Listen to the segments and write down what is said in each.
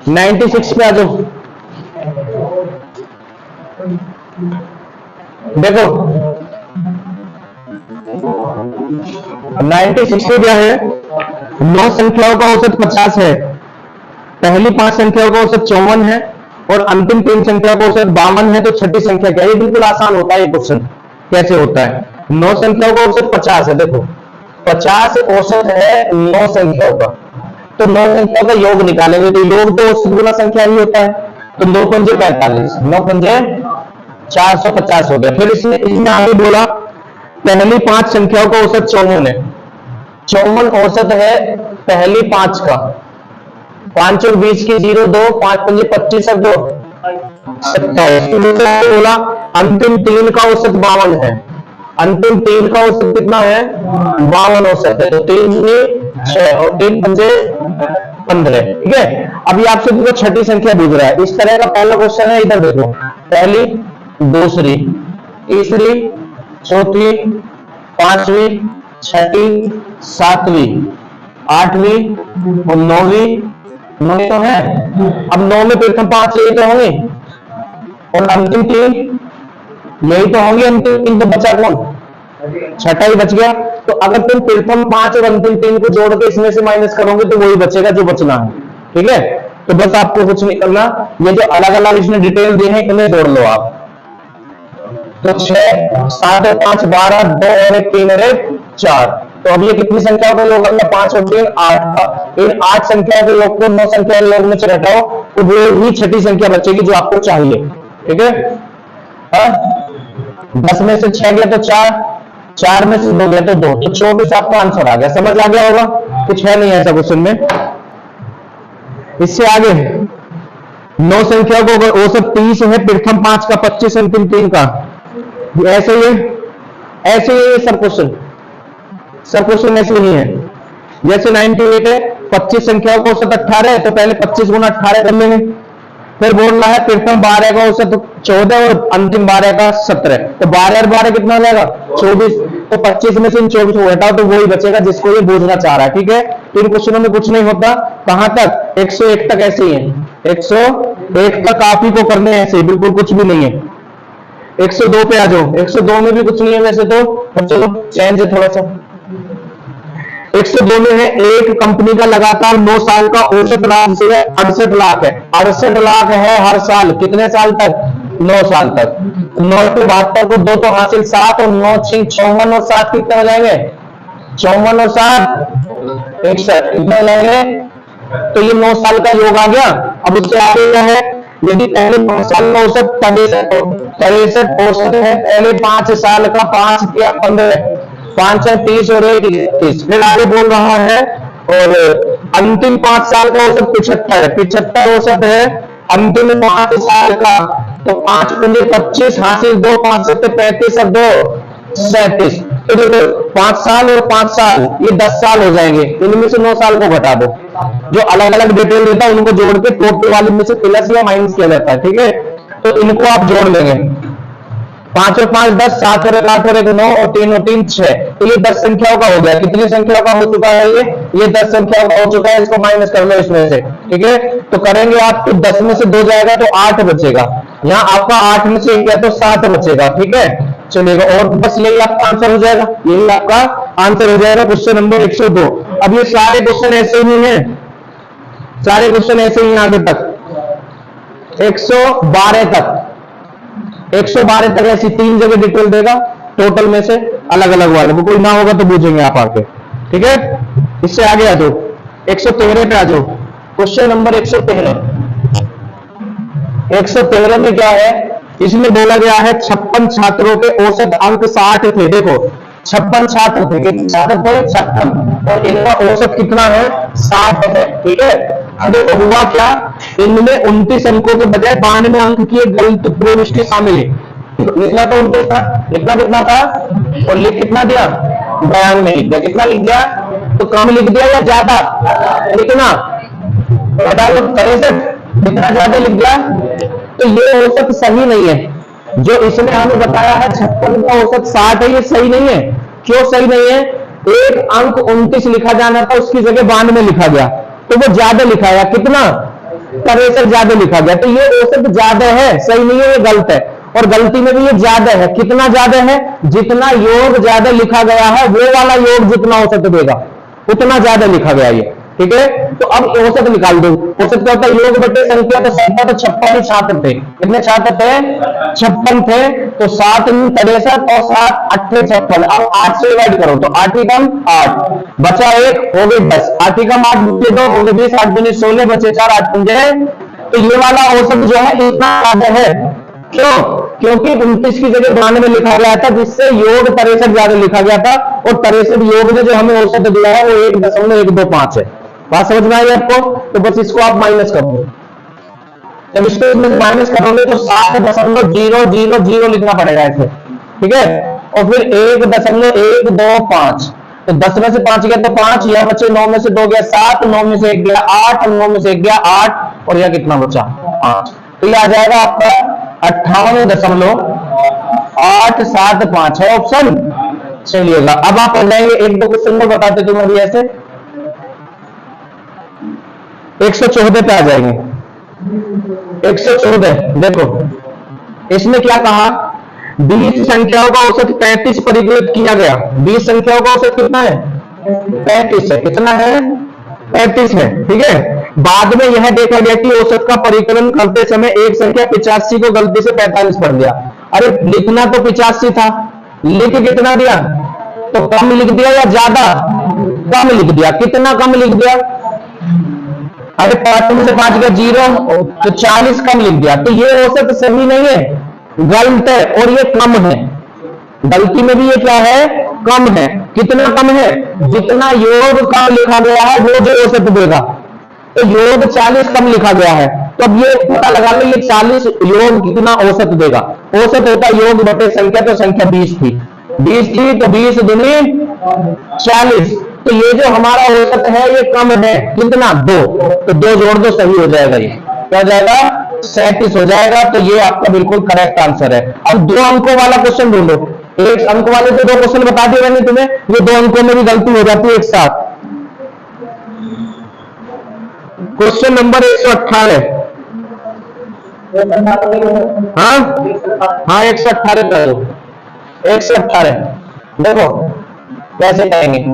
96 पे आ जाओ। देखो 96 पे क्या है, 9 संख्याओं का औसत 50 है, पहली 5 संख्याओं का औसत 54 है और अंतिम 3 संख्या का औसत 52 है। तो छठी संख्या क्या है? ये बिल्कुल आसान होता है ये क्वेश्चन। कैसे होता है? 9 संख्याओं का औसत 50 है, देखो 50 औसत है 9 संख्याओं का, तो 9 संख्याओं का योग निकालेंगे, तो योग तो औसत गुना संख्या ही होता है, तो 9 पंजे 45, 9 पंजे 450 हो गया। फिर इसमें आगे बोला पहली 5 संख्याओं का औसत 54 है, 54 औसत है पहली 5 का, 5 और 20 की 0 2, 5 पंजे 25 और 2 27। बोला अंतिम 3 का औसत 52 है, अंतिम 3 का औसत कितना है? 52 औसत है, तो 3 6 और 3 पंजे 15। ठीक है, अभी आपसे देखो छठी संख्या पूछ रहा है, इस तरह का पहला क्वेश्चन है। इधर देखो, पहली, दूसरी, तीसरी, चौथी, पांचवी, छठी, सातवीं, आठवीं और नौवीं। 9 तो है, अब 9 में प्रथम 5 यही तो होंगे और अंतिम 3 यही तो होंगे, अंतिम 3 तो बचा कौन? छठा ही बच गया। तो अगर तुम प्रथम 5 और अंतिम 3 को जोड़ के इसमें से माइनस करोगे तो वही बचेगा जो बचना है। ठीक है, तो बस आपको कुछ नहीं करना, ये जो अलग अलग इसमें डिटेल दी है इन्हें जोड़ लो आप। तो 6 7 और 5 12, 2 और 1 3 और 1 4। तो अब ये कितनी संख्याओं का योग है? 5 और 3 8। इन 8 संख्याओं के योग को 9 संख्या के योग में से घटाओ तो वो ही छठी संख्या बचेगी जो आपको चाहिए। ठीक है, 10 में से 6 गया तो 4, 4 में से 2 गया तो 2, तो 24 आपका आंसर आ गया। समझ आ गया होगा, कुछ है नहीं ऐसा क्वेश्चन में। इससे आगे 9 संख्या को अगर औसत 30 है, प्रथम 5 का 25, अंतिम 3 का, ऐसे ही है, ऐसे ही है सब क्वेश्चन, सब क्वेश्चन ऐसे ही है। जैसे 98 है, 25 संख्याओं का औसत 18 है, तो पहले 25 गुना 18 कर लेंगे। फिर बोल रहा है प्रथम 12 का औसत 14 और अंतिम 12 का 17, तो 12 और 12 कितना हो जाएगा? 24। तो 25 में से इन 24 को हटाओ तो वही बचेगा जिसको ये पूछना चाह रहा है। ठीक है, तो इन क्वेश्चनों में कुछ नहीं होता। कहां तक? 101 तक ऐसे ही है, 101 तक आप ही को करने हैं ऐसे, बिल्कुल कुछ भी नहीं है। 102 पे आ जाओ, 102 में भी कुछ नहीं है वैसे तो, चलो चेंज है थोड़ा सा। 102 में है एक कंपनी का लगातार 9 साल का औसत राशि है 68 लाख है, 68 लाख है हर साल, कितने साल तक? 9 साल तक। 9 पे 72 को 2 तो हासिल 7 और 9 6 54 और 7 कितने हो जाएंगे? 54 और 7 61 कितने हो जाएंगे? तो ये 9 साल का योग आ गया। अब उससे आगे क्या है? यदि पहले 9 साल का औसत 63 औसत है, पहले 5 साल का 5 या 15, 5 है 30 और 1 30। फिर आगे बोल रहा है और अंतिम 5 साल का औसत 75 है, 75 औसत है अंतिम 5 साल का, तो 5 पंजे 25 हासिल 2 5 से 35 और 2 37। तो देखो 5 साल और 5 साल ये 10 साल हो जाएंगे, इनमें से 9 साल को घटा दो, जो अलग अलग डिटेल देता है उनको जोड़ के टोटल वाले में से प्लस या माइनस किया जाता है। ठीक है, तो इनको आप जोड़ लेंगे, 5 और 5 10, 7 और 8 और 1 9 और 3 और 3 6, तो ये 10 संख्याओं का हो गया। कितनी संख्याओं का हो चुका है? ये 10 संख्याओं का हो चुका है। इसको माइनस कर लो इसमें से। ठीक है, तो करेंगे आप तो 10 में से 2 जाएगा तो 8 बचेगा, यहाँ आपका 8 में से 1 गया तो 7 बचेगा। ठीक है, चलेगा, और बस यही आपका आंसर हो जाएगा, यही आपका आंसर हो जाएगा क्वेश्चन नंबर 102। अब ये सारे क्वेश्चन ऐसे ही है, सारे क्वेश्चन ऐसे ही आगे तक 112 तक, 112 तक ऐसी 3 जगह डिटेल देगा टोटल में से अलग अलग वाले को, कोई ना होगा तो पूछेंगे आप आके। ठीक है, इससे आगे आ जाओ 113 पे आ जाओ, क्वेश्चन नंबर 113। 113 में क्या है? इसमें बोला गया है 56 छात्रों के औसत अंक 60 थे। देखो 56 छात्र थे, कितने छात्र थे? 56, और इनका औसत कितना है? 60 है। ठीक है, अब हुआ क्या? इनमें 29 अंकों के बजाय 92 अंक की एक गलत प्रविष्टि शामिल है। लिखना तो 29 था, लिखना कितना था और लिख कितना दिया? 92 लिख दिया। कितना लिख दिया? तो कम लिख दिया या ज्यादा लिखना? 63, कितना ज्यादा लिख दिया? तो ये औसत सही नहीं है। जो इसने हमें बताया है 56 का औसत 60 है, ये सही नहीं है। क्यों सही नहीं है? एक अंक 29 लिखा जाना था, उसकी जगह 92 लिखा गया, तो वो ज्यादा लिखा है। कितना? 63 ज्यादा लिखा गया। तो ये औसत ज्यादा है, सही नहीं है, ये गलत है। और गलती में भी ये ज्यादा है। कितना ज्यादा है? जितना योग ज्यादा लिखा गया है वो वाला योग जितना औसत देगा उतना ज्यादा लिखा गया ये, ठीक है। तो अब औसत निकाल दो। औसत क्या होता है? योग बटे संख्या। तो संख्या तो 56 ही छात्र थे। कितने छात्र थे? 56 थे। तो 7 63 और 7 8 56। अब 8 से डिवाइड करो तो 8 ही कम 8 बचा 1 हो गए 10। 8 ही कम 8 बचे 2 हो गए 20। 8 दूनी 16 बचे 4 8 पंजे। तो ये वाला औसत जो है इतना ज्यादा है। क्यों? क्योंकि 29 की जगह 92 लिखा गया था, जिससे योग 63 ज्यादा लिखा गया था। और 63 योग ने जो हमें औसत दिया है वो 1.125 है। बात समझ में आई आपको? तो बस इसको आप माइनस करोगे। जब इसको माइनस करोगे तो 7.000 लिखना पड़ेगा ऐसे, ठीक है। और फिर 1.125। तो 10 में से 5 गया तो 5, यह बचे 9 में से 2 गया 7, 9 में से 1 गया 8, 9 में से 1 गया 8 और यह कितना बचा 5। तो यह आ जाएगा आपका 58.875 है ऑप्शन। चलिएगा अब आप जाएंगे 1-2 क्वेश्चन में बताते तुम्हारी ऐसे 114 पे आ जाएंगे। 114 देखो इसमें क्या कहा? 20 संख्याओं का औसत 35 परिकलित किया गया। 20 संख्याओं का औसत कितना है? 35 है। कितना है? 35 है, ठीक है। बाद में यह देखा गया कि औसत का परिकलन करते समय एक संख्या 85 को गलती से 45 पढ़ दिया। अरे लिखना तो 85 था, लिख कितना दिया? तो कम लिख दिया या ज्यादा? कम लिख दिया। कितना कम लिख दिया? अरे 5 में से 5 गया 0 तो 40 कम लिख दिया। तो ये औसत सही नहीं है, गलत है और ये कम है। गलती में भी ये क्या है? कम है। कितना कम है? जितना योग कम लिखा गया है वो जो औसत देगा। तो योग 40 कम लिखा गया है। तो अब ये पता लगा लो ये 40 योग कितना औसत देगा। औसत होता है योग बटे संख्या। तो संख्या 20 थी, 20 थी तो 20 दूनी 40। तो ये जो हमारा औसत है ये कम है। कितना? 2। तो 2 जोड़ दो, सही हो जाएगा। ये क्या हो जाएगा? 37 हो जाएगा। तो ये आपका बिल्कुल करेक्ट आंसर है। अब 2 अंकों वाला क्वेश्चन ढूंढो। 1 अंक वाले तो 2 क्वेश्चन बता दिए मैंने तुम्हें। ये 2 अंकों में भी गलती हो जाती है एक साथ। Question number 118। हाँ हाँ 118 कर दो। 118 देखो कैसे करेंगे।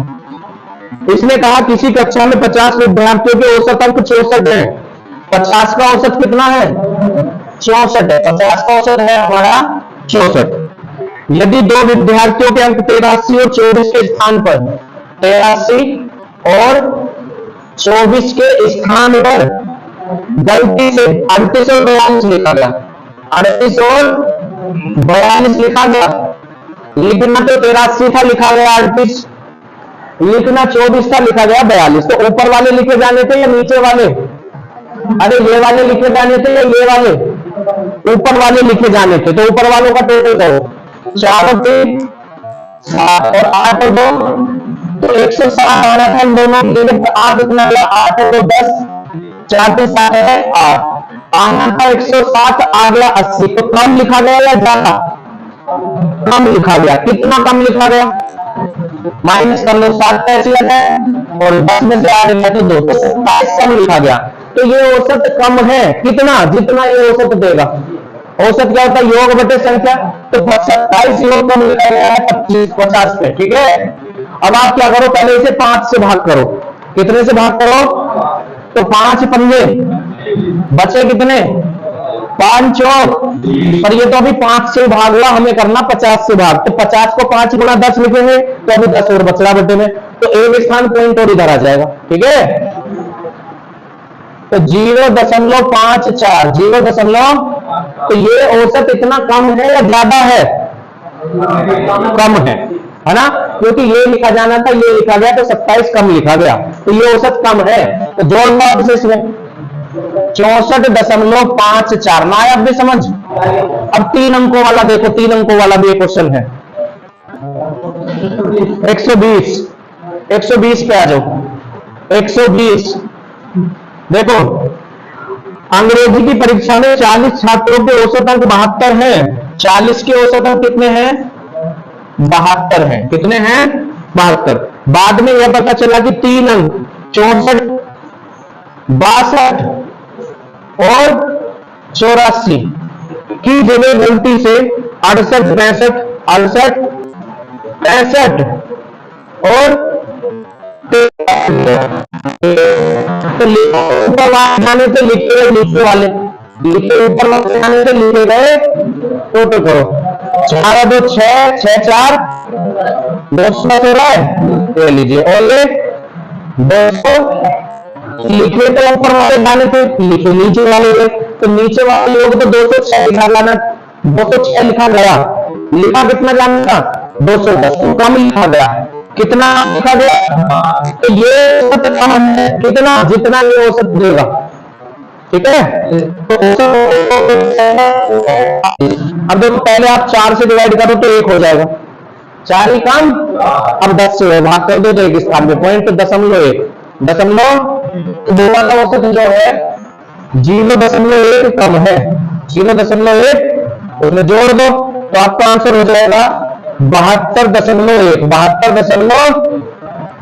इसने कहा किसी कक्षा में 50 विद्यार्थियों के औसत अंक 64 है। 50 का औसत कितना है? 64 है। 50 का औसत है हमारा 64। यदि 2 विद्यार्थियों के अंक 83 और 24 के स्थान पर 83 और 24 के स्थान पर गलती से 38 और 42 लिखा गया। 38 और 42 लिखा गया। लिखना तो 83 था, लिखा गया 38। लिखना 24 था, लिखा गया 42। तो ऊपर वाले लिखे जाने थे या नीचे वाले? अरे ये वाले लिखे जाने थे या ये वाले? ऊपर वाले लिखे जाने थे। तो ऊपर वालों का टोटल करो। 4 और 3 7 और 8 और 2 तो 107 आना था। इन दोनों 8 इतना 8 और 2 10 4 से 7 है 8 आना था। 107 आ गया 80। तो कम लिखा गया या ज्यादा? कम लिखा गया। कितना कम लिखा गया? माइनस कर लो। 7 ऐसी है और 10 में से 8 है तो 2 कम लिखा गया। तो ये औसत कम है। कितना? जितना ये औसत देगा। औसत क्या होता है? योग बटे संख्या। तो 27 योग कम लिखा गया है 50 पे, ठीक है। अब आप क्या करो? पहले इसे 5 से भाग करो। कितने से भाग करो? तो 5 पंजे बचे कितने? 5 चौक। पर ये तो अभी 5 से भाग हुआ, हमें करना 50 से भाग। तो 50 को 5 गुना 10 लिखेंगे तो अभी 10 और बचला बटे में। तो एक स्थान पॉइंट और इधर आ जाएगा, ठीक है। तो 0.54 0. तो ये औसत इतना कम है या ज्यादा है? कम है ना, क्योंकि ये लिखा जाना था ये लिखा गया तो 27 कम लिखा गया। तो ये औसत कम है। तो जोड़ लो आप इसमें 64.54 ना आया भी समझ। अब 3 अंकों वाला देखो। 3 अंकों वाला भी एक क्वेश्चन है। 120 पे आ जाओ। 120 देखो अंग्रेजी की परीक्षा में 40 छात्रों के औसत अंक 72 हैं। 40 के औसत अंक कितने हैं? 72 हैं। कितने हैं? 72। बाद में यह पता चला कि 3 अंक 64 62 और 84 की जगह गलती से 68 65 68 65 और ऊपर जाने से लिखे गए नीचे वाले लिखे ऊपर जाने से लिखे गए टोटल करो 4 2 6 6 4 200 हो रहा है ये लीजिए और ये 200 लिखे तो ऊपर वाले जाने से लिखे नीचे वाले तो नीचे वाले लोग तो 206 लिखा जाना 206 लिखा गया लिखा कितना जाना था 210 तो कम लिखा गया कितना लिखा गया तो ये कम है कितना जितना ये औसत देगा ठीक है तो अब देखो पहले आप 4 से डिवाइड करो तो 1 हो जाएगा 4 ही कम अब 10 से भाग कर दो तो एक स्थान में पॉइंट 0.1 दो का औसत जो है 0.1 कम है 0.1 उसमें जोड़ दो तो आपका आंसर हो जाएगा 72.1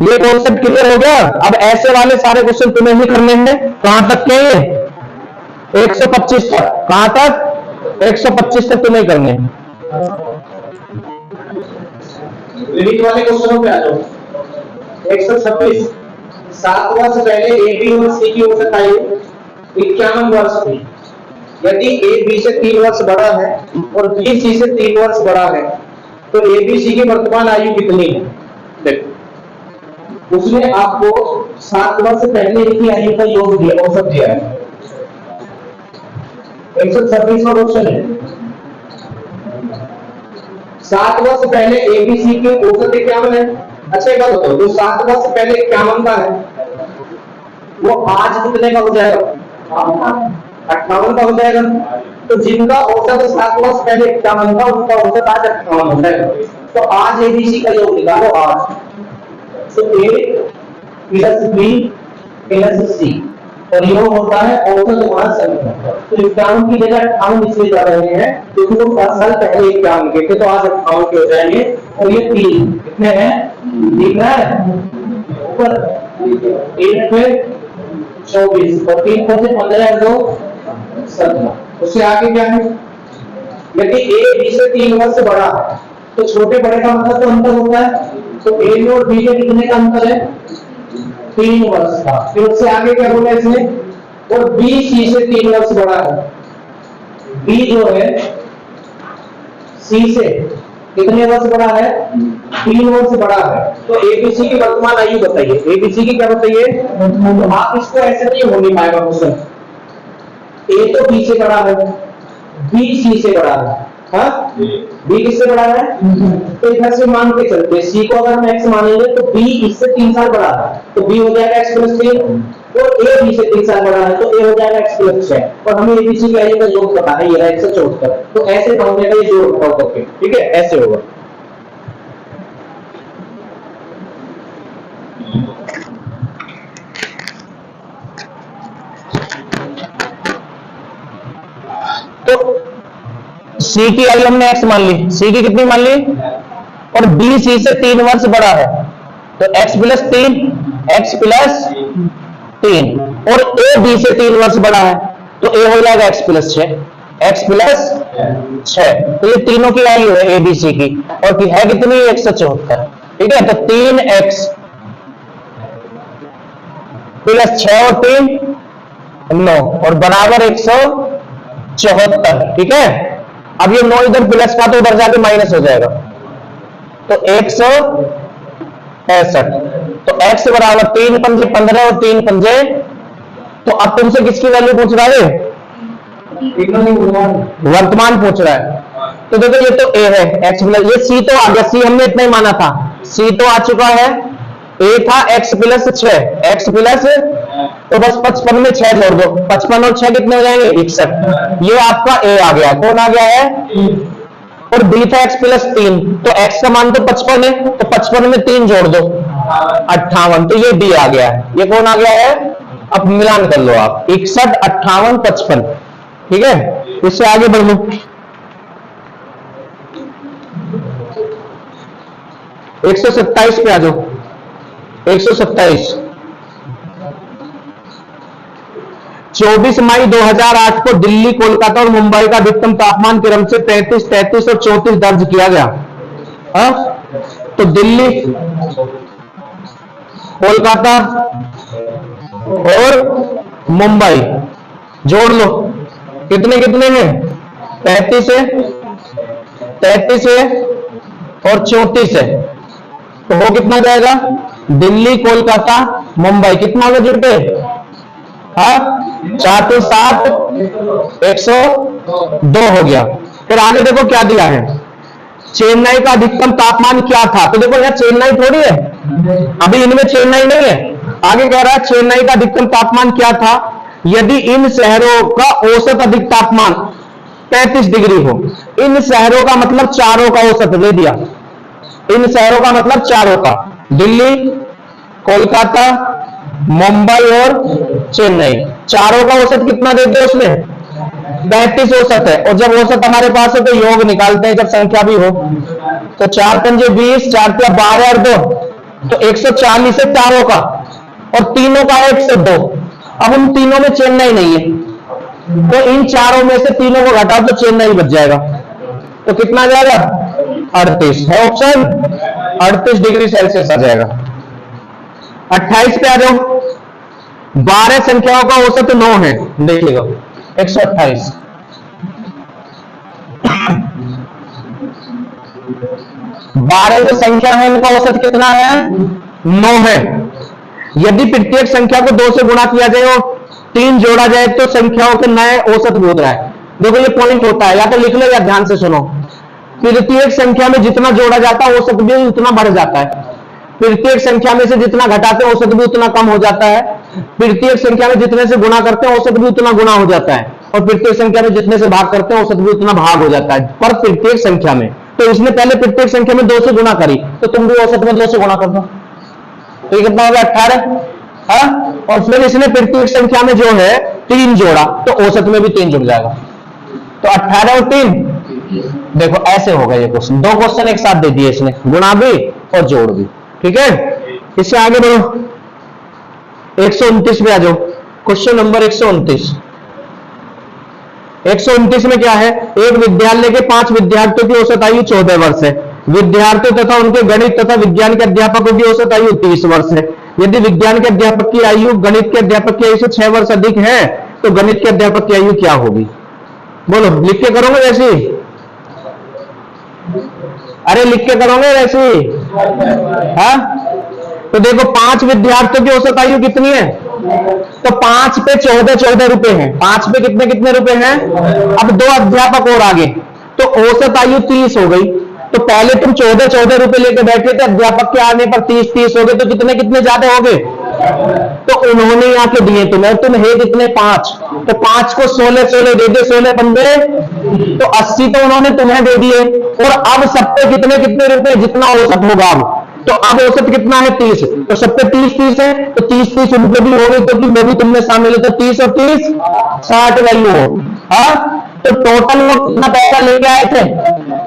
ये कॉन्सेप्ट क्लियर हो गया। अब ऐसे वाले सारे क्वेश्चन तुम्हें ही करने हैं कहां तक के 125 तक कहां तक 125 तक तुम्हें करने हैं। लिमिट वाले क्वेश्चनों पे आ जाओ 126 7 वर्ष पहले ए बी और सी की औसत आयु 51 वर्ष थी। यदि ए बी से 3 वर्ष बड़ा है और बी सी से 3 वर्ष बड़ा है तो ए बी सी की वर्तमान आयु कितनी है। देखो उसने आपको 7 वर्ष पहले की आयु का योग दिया औसत दिया है 126वां क्वेश्चन है 7 वर्ष पहले ए बी सी की औसत 51 है। अच्छा एक बात बताओ जो 7 वर्ष पहले 51 का है वो आज कितने का हो जाएगा 58 का हो जाएगा। तो जिनका औसत 7 वर्ष पहले 51 था उनका औसत आज 58 हो जाएगा। तो आज एबीसी का योग निकालो आज तो ए प्लस बी प्लस सी और योग होता है औसत गुणा संख्या। तो 51 की जगह 58 इसलिए जा रहे हैं क्योंकि तो 10 साल पहले 51 के थे तो आज 58 के हो जाएंगे। और ये 3 कितने हैं दिख रहा है ऊपर 1 पे 24 और 3 को से 15 2 17 उससे आगे क्या है यदि ए बी से 3 वर्ष बड़ा है तो छोटे बड़े का मतलब तो अंतर होता है। तो ए में और बी में कितने का अंतर है 3 वर्ष का। फिर उससे आगे क्या बोला इसने और बी सी से 3 वर्ष बड़ा है बी जो है सी से कितने वर्ष बड़ा है 3 वर्ष बड़ा है। तो एबीसी की वर्तमान आयु बताइए एबीसी की क्या बताइए। तो आप इसको ऐसे नहीं हो नहीं पाएगा क्वेश्चन ए तो बी से बड़ा है बी सी से बड़ा है हाँ बी किससे बड़ा है तो इधर से मान के चलते सी को अगर हम एक्स मानेंगे तो बी इससे 3 साल बड़ा है तो बी हो जाएगा एक्स प्लस 3 और ए बी से 3 साल बड़ा है तो ए हो जाएगा एक्स प्लस 6 और हमें एबीसी की आयु का योग पता है ये है 174। तो ऐसे मामले का ये जोड़ बताओ करके ठीक है ऐसे होगा। तो सी की आयु हमने एक्स मान ली सी की कितनी मान ली और बी सी से 3 वर्ष बड़ा है तो एक्स प्लस 3 और ए बी से 3 वर्ष बड़ा है तो ए हो जाएगा एक्स प्लस 6 तो ये तीनों की आयु है ए बी सी की और है कितनी 174 ठीक है। तो 3x प्लस 6 और 3 9 और बराबर 174 ठीक है। अब ये 9 इधर प्लस का तो उधर जाके माइनस हो जाएगा तो 165 तो x बराबर 3 पंजे 15 और 3 पंजे। तो अब तुमसे किसकी वैल्यू पूछ रहा है वर्तमान पूछ रहा है। तो देखो ये तो a है x प्लस ये c तो आ गया c हमने इतना ही माना था c तो आ चुका है a था x प्लस 6 x प्लस तो बस 55 में 6 जोड़ दो 55 और 6 कितने हो जाएंगे 61 ये आपका a आ गया कौन आ गया है और b था x प्लस 3 तो x का मान तो 55 है तो 55 में 3 जोड़ दो 58 तो ये b आ गया है। ये कौन आ गया है अब मिलान कर लो आप 61 58 55 ठीक है। इससे आगे बढ़ लो 127 पे आ जाओ 127 24 मई 2008 को दिल्ली, कोलकाता और मुंबई का अधिकतम तापमान क्रम से 35, 33 और 34 दर्ज किया गया। तो दिल्ली, कोलकाता और मुंबई जोड़ लो, कितने कितने हैं? 35 है, 33 है और 34 है। तो वो कितना जाएगा? दिल्ली, कोलकाता, मुंबई कितना होगा जुड़ पे? 4 तो 7, 102 हो गया। फिर आगे देखो क्या दिया है, चेन्नई का अधिकतम तापमान क्या था? तो देखो यार चेन्नई थोड़ी है, अभी इनमें चेन्नई नहीं है। आगे कह रहा है चेन्नई का अधिकतम तापमान क्या था यदि इन शहरों का औसत अधिक तापमान 35 डिग्री हो। इन शहरों का मतलब चारों का औसत दे दिया, इन शहरों का मतलब चारों का, दिल्ली, कोलकाता, मुंबई और चेन्नई, चारों का औसत कितना देते हैं उसमें? 35 औसत है। और जब औसत हमारे पास है तो योग निकालते हैं जब संख्या भी हो। तो 4 पंजे 20, 4 पे 12 और 2 तो 140 है चारों का, और तीनों का 102। अब उन तीनों में चेन्नई नहीं है, तो इन चारों में से तीनों को घटा तो चेन्नई बच जाएगा। तो कितना जाएगा? 38 है ऑप्शन, 38 डिग्री सेल्सियस आ जाएगा। 28 पे आ जाओ, 12 संख्याओं का औसत 9 है, देखिएगा 128। 12 जो संख्या है इनका औसत कितना है? 9 है। यदि प्रत्येक संख्या को 2 से गुणा किया जाए और 3 जोड़ा जाए तो संख्याओं के नए औसत बोल रहा है। देखो ये पॉइंट होता है, या तो लिख लो या ध्यान से सुनो। प्रत्येक संख्या में जितना जोड़ा जाता है औसत भी उतना बढ़ जाता है, प्रत्येक संख्या में से जितना घटाते हैं औसत भी उतना कम हो जाता है, प्रत्येक संख्या में जितने से गुणा करते हैं औसत भी उतना गुणा हो जाता है, और प्रत्येक संख्या में जितने से भाग करते हैं औसत भी उतना भाग हो जाता है, पर प्रत्येक संख्या में। तो इसने पहले प्रत्येक संख्या में 2 से गुणा करी, तो तुम भी औसत में 2 से गुणा कर दो, तो ये कितना होगा? 18। और फिर इसने प्रत्येक संख्या में जो है 3 जोड़ा, तो औसत में भी 3 जुड़ जाएगा। तो 18 और 3, देखो ऐसे होगा ये क्वेश्चन। 2 क्वेश्चन एक साथ दे दिए इसने, गुणा भी और जोड़ भी। ठीक है, इससे आगे बढ़ो, 129 पे आ जाओ। Question number 129। 129 में क्या है? एक विद्यालय के 5 विद्यार्थियों की औसत आयु 14 वर्ष है। विद्यार्थियों तथा उनके गणित तथा विज्ञान के अध्यापकों की औसत आयु 30 वर्ष है। यदि विज्ञान के अध्यापक की आयु गणित के अध्यापक की आयु से 6 वर्ष अधिक है तो गणित के अध्यापक की आयु क्या होगी? बोलो, लिख के करोगे वैसी? अरे लिख के करोगे वैसी? हाँ, तो देखो 5 विद्यार्थियों की औसत आयु कितनी है? तो 5 पे 14 रुपए हैं, 5 पे कितने कितने रुपए हैं? अब 2 अध्यापक और आगे, तो औसत आयु 30 हो गई। तो पहले तुम 14 रुपए लेके बैठे थे, अध्यापक के आने पर 30 हो गए, तो कितने कितने ज्यादा हो गए? तो उन्होंने यहाँ के दिए तुम्हें, तुम है कितने? 5, तो 5 को 16 दे दे, 16 पंद्रह, तो 80 तो उन्होंने तुम्हें दे दिए। और अब सब पे कितने कितने रुपए जितना औसत होगा अब, तो अब औसत कितना है? 30, तो सब पे 30 है, तो 30 रुपए भी हो गए, क्योंकि वो भी तुमने शामिल है, तो 30 और 30 60 वैल्यू हो। हाँ, तो टोटल वो कितना पैसा लेके आए थे?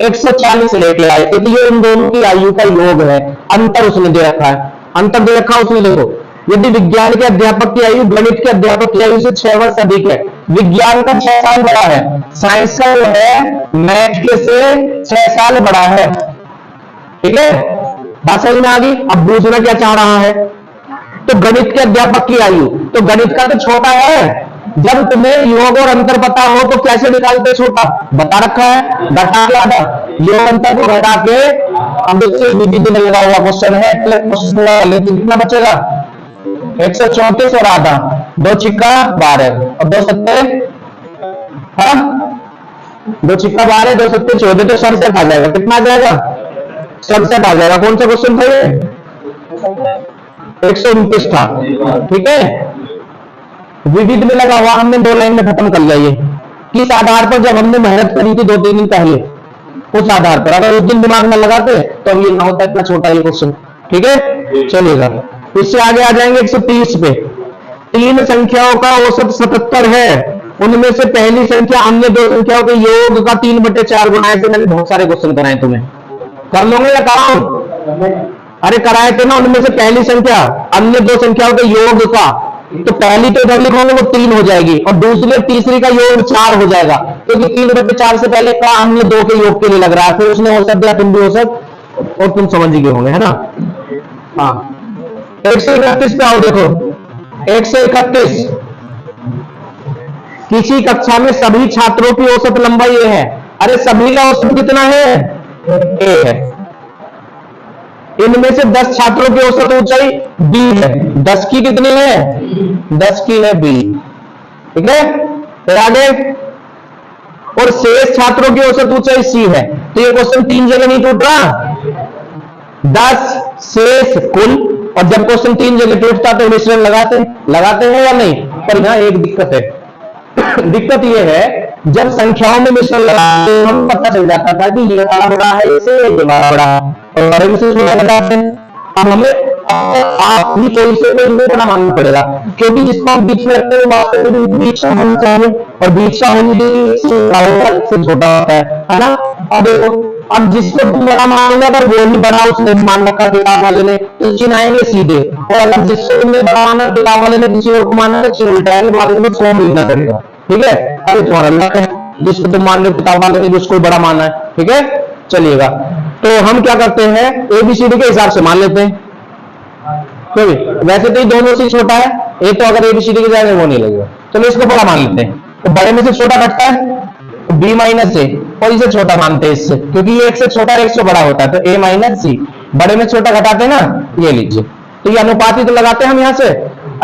140 लेके आए थे। तो ये इन दोनों की आयु का योग है। अंतर उसने दे रखा है, अंतर दे रखा उसने। देखो, यदि विज्ञान के अध्यापक की आयु गणित के अध्यापक की आयु से 6 वर्ष अधिक है, विज्ञान का 6 साल बड़ा है, साइंस का जो है मैथ के से 6 साल बड़ा है। ठीक है, बात समझ में आ गई? अब दूसरा क्या चाह रहा है? तो गणित के अध्यापक की आयु, तो गणित का तो छोटा है। जब तुम्हें योग और अंतर पता हो तो कैसे निकालते? छोटा बता रखा है, घटा के आधा, योग अंतर को घटा के, अब विधि में लगा हुआ क्वेश्चन है, लेकिन कितना बचेगा? 134 और आधा, 2 चिक्का 12 और 2 सत्ते, हाँ 2 चिक्का 12, 2 सत्ते 14, तो 67 आ जाएगा। कितना आ जाएगा? 67 आ जाएगा। कौन सा क्वेश्चन था ये? 129 था। ठीक है, विविध में लगा हुआ, हमने 2 लाइन में खत्म कर लिया। ये किस आधार पर? जब हमने मेहनत करी थी 2-3 दिन पहले, उस आधार पर। अगर उस दिन दिमाग में लगाते तो ये ना होता इतना छोटा ये क्वेश्चन। ठीक है, चलिएगा। इससे आगे आ जाएंगे 130 पे। 3 संख्याओं का औसत 77 है, उनमें से पहली संख्या अन्य 2 संख्याओं के योग का 3/4 गुना है। मैंने बहुत सारे क्वेश्चन कराए, तुम्हें कर लोगे या कराऊं? अरे कराए थे ना। उनमें से पहली संख्या अन्य 2 संख्याओं के योग का तो पहली तो इधर लिखोगे वो 3 हो जाएगी और दूसरी और तीसरी का योग 4 हो जाएगा, क्योंकि 3 बटे 4 से पहले का हमने 2 के योग के लिए लग रहा है, फिर उसने हो सकता है तुम भी हो सकता, और तुम समझ गए होंगे, है ना। हाँ 131 पे आओ, देखो 131, किसी कक्षा में सभी छात्रों की औसत लंबाई ए है। अरे सभी का औसत कितना है, ए है। इनमें से 10 छात्रों की औसत ऊंचाई बी है। 10 की कितनी है, 10 की है बी, ठीक है। फिर आगे, और शेष छात्रों की औसत ऊंचाई सी है। तो ये क्वेश्चन 3 जगह नहीं टूट रहा, 10 शेष कुल, और जब क्वेश्चन 3 जगह टूटता तो मिश्रण लगाते हैं या नहीं। पर यहां एक दिक्कत है दिक्कत ये है, जब संख्याओं में मिश्रण लगाते हैं हम पता चल जाता था कि ये बड़ा है इसे, ये बड़ा है, और बड़े मिश्रण लगाते हैं। अब हमें अपनी चोरी से कोई बड़ा मानना पड़ेगा, क्योंकि जिसको हम बीच में रखते हैं वास्तव में बीच का होना चाहिए, और बीच का होने से छोटा होता है ना। अब देखो, अब जिसको तुम बड़ा मानोगे अगर वो ही बड़ा उसने मान रखा किताब वाले ने, तो चिन्हाएंगे सीधे, और अगर जिसको तुमने बड़ा माना किताब वाले ने किसी और को माना तो चिन्ह उल्टाएंगे, बाद में फॉर्म लिखना पड़ेगा, ठीक है। अरे तुम्हारा अल्लाह है, जिसको तुम मान रहे हो किताब वाले ने जिसको बड़ा माना है, ठीक है। चलिएगा, तो हम क्या करते हैं, एबीसीडी के हिसाब से मान लेते हैं। तो वैसे तो ये दोनों से छोटा है, एक तो अगर एबीसीडी की जाएगा वो नहीं लगेगा, चलो इसको बड़ा मान लेते हैं। तो बड़े में से छोटा घटता है बी माइनस ए, और इसे छोटा मानते हैं इससे, क्योंकि ये एक से छोटा एक से बड़ा होता है, तो ए माइनस सी, बड़े में छोटा घटाते हैं ना, ये लीजिए। तो ये अनुपाती तो लगाते हैं हम यहां से।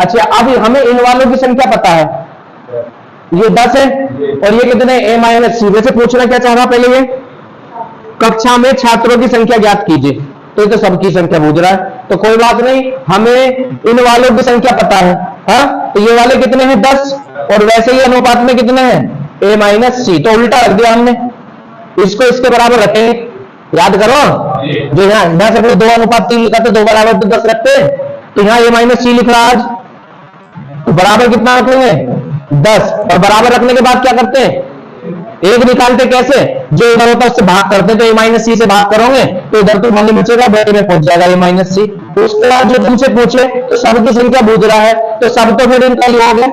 अच्छा, अब हमें इन वालों की संख्या पता है, ये 10 है और ये कितने, ए माइनस सी। वैसे पूछना क्या चाह रहा पहले, ये कक्षा में छात्रों की संख्या ज्ञात कीजिए, तो ये तो सबकी संख्या पूछ रहा है, तो कोई बात नहीं, हमें इन वालों की संख्या पता है। हाँ, तो ये वाले कितने हैं, 10, और वैसे ही अनुपात में कितने हैं, ए माइनस सी, तो उल्टा रख दिया हमने, इसको इसके बराबर रखेंगे। याद करो, जो यहाँ से 2:3 लिखा था, 2 बराबर तो 10 रखते, तो यहाँ ए माइनस सी लिख रहा आज, तो बराबर कितना रखेंगे, 10, और बराबर रखने के बाद क्या करते हैं, एक निकालते कैसे, जो इधर होता है उससे भाग करते हैं, तो ए माइनस सी से भाग करोगे तो इधर तो मान बचेगा, बड़े में पहुंच जाएगा ए माइनस सी। उसके बाद जो तुमसे पूछे तो सबकी संख्या पूछ रहा है, तो सब तो फिर इनका योग है।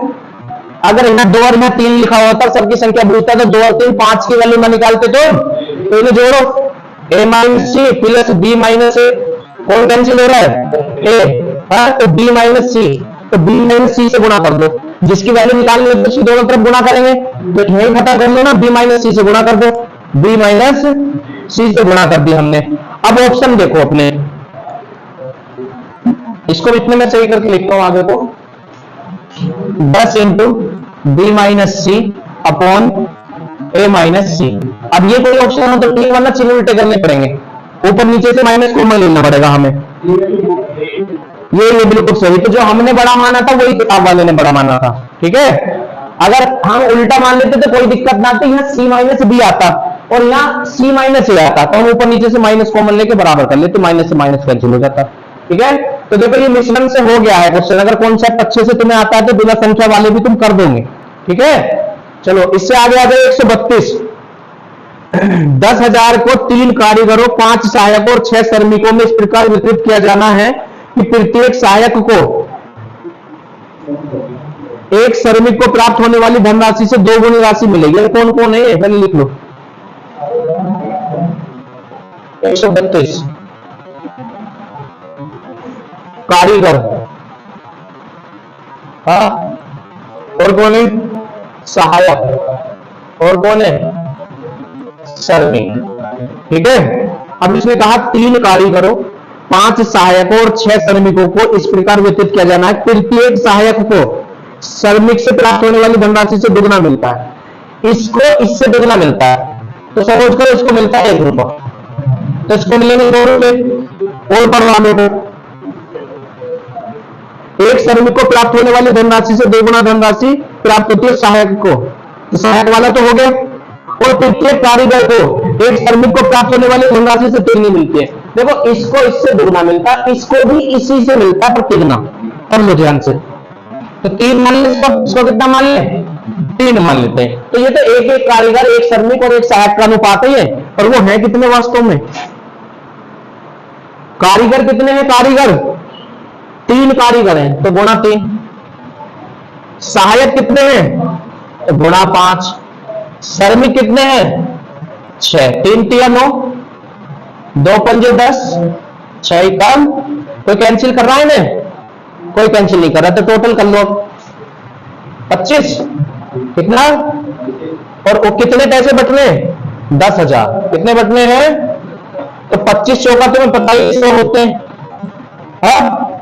अगर यहाँ 2 और 3 लिखा होता सबकी संख्या पूछता तो 2 और 3 5 की वैल्यू में निकालते, तो इन्हें जोड़ो, A minus C plus B minus A, कौन कैंसिल हो रहा है, ए, हाँ, तो बी माइनस सी, तो बी माइनस सी से गुणा कर दो, जिसकी वैल्यू निकालनी है तो उसकी दोनों तरफ गुणा करेंगे, तो यही पता कर लो ना, बी माइनस सी से गुणा कर दो, बी माइनस सी से गुणा कर दिया हमने। अब ऑप्शन देखो अपने, इसको इतने में सही करके लिखता हूं आगे को, 10 इंटू बी माइनस सी अपॉन ए माइनस सी। अब ये कोई ऑप्शन हो तो ठीक, वरना चिन्ह उल्टे करने पड़ेंगे, ऊपर नीचे से माइनस कॉमन लेना पड़ेगा हमें। ये बिल्कुल सही, तो जो हमने बड़ा माना था वही किताब वाले ने बड़ा माना था, ठीक है। अगर हम उल्टा मान लेते तो कोई दिक्कत ना आती, यहाँ सी माइनस बी आता और यहाँ सी माइनस ए आता, तो हम ऊपर नीचे से माइनस कॉमन लेके बराबर कर लेते, माइनस से माइनस कैंसिल हो जाता, ठीक है। तो देखो ये मिश्रण से हो गया है क्वेश्चन, अगर कॉन्सेप्ट अच्छे से तुम्हें आता है तो बिना संख्या वाले भी तुम कर दोगे, ठीक है। चलो इससे आगे आ जाए 132, 10,000 को 3 कारीगरों, 5 सहायकों और 6 श्रमिकों में इस प्रकार वितरित किया जाना है कि प्रत्येक सहायक को एक श्रमिक को प्राप्त होने वाली धनराशि से 2 गुनी राशि मिलेगी। कौन कौन है, पहले लिख लो। 132 कारीगर, हाँ, और कौन है, सहायक, और कौन है, श्रमिक, ठीक है। अब इसने कहा 3 कारीगरों, 5 सहायकों और 6 श्रमिकों को इस प्रकार वितरित किया जाना है, प्रत्येक सहायक को श्रमिक से प्राप्त होने वाली धनराशि से दुगना मिलता है, इसको इससे दुगना मिलता है, तो सपोज करो इसको मिलता है 1 रुपया, तो इसको मिलेंगे 2 रुपए, और परवाने को एक श्रमिक को प्राप्त होने वाली धनराशि से 2 गुना धनराशि प्राप्त होती है सहायक को, तो सहायक वाला तो हो गया, और प्रत्येक कारीगर को एक श्रमिक को प्राप्त होने वाली धनराशि से 3 मिलती है। देखो इसको इससे दुगना मिलता है, इसको भी इसी से मिलता है, पर तिगना, कर लो ध्यान से, तो 3 मान ले, इसको कितना मान ले, 3 मान लेते हैं। तो ये तो एक एक कारीगर, एक श्रमिक और एक सहायक का अनुपात है, और वो है कितने वास्तव में, कारीगर कितने हैं, कारीगर 3 कारीगर हैं, तो गुणा 3, सहायक कितने हैं? तो गुणा 5। श्रमिक कितने हैं? 6। 3 तिया 9, 2 पंजे 10, 6 कम। कोई कैंसिल कर रहा है इन्हें? कोई कैंसिल नहीं कर रहा, तो टोटल कर लो 25। कितना? और वो कितने पैसे बटने? 10,000। कितने बटने हैं? तो 25 चौका तुम्हें पता ही 100 होते हैं,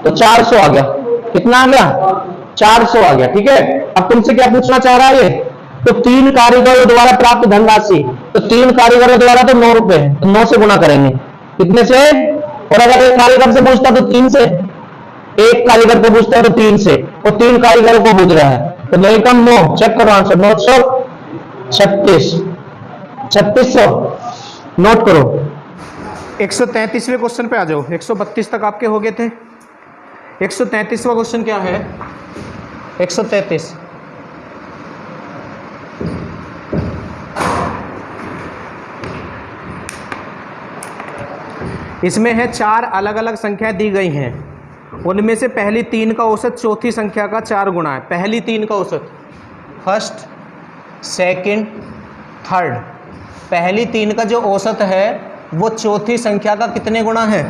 तो 400 आ गया। कितना आ गया? 400 आ गया। ठीक है, अब तुमसे क्या पूछना चाह रहा है ये? तो 3 कारीगरों द्वारा प्राप्त धनराशि, तो 3 कारीगरों द्वारा तो 9 रुपए, तो 9 से गुणा करेंगे। कितने से? और अगर एक कारीगर से पूछता तो 3 से, एक कारीगर को पूछता है तो 3 से, और 3 कारीगरों को पूछ रहा है, तो 9 कम 9। चेक करो आंसर, 936, 3600। नोट करो। 133वें क्वेश्चन पे आ जाओ। 132 तक आपके हो गए थे। 133वां क्वेश्चन क्या है? 133 इसमें है 4 अलग अलग संख्याएं दी गई हैं, उनमें से पहली 3 का औसत चौथी संख्या का 4 गुना है। पहली 3 का औसत, फर्स्ट, सेकंड, थर्ड, पहली 3 का जो औसत है वो चौथी संख्या का कितने गुना है?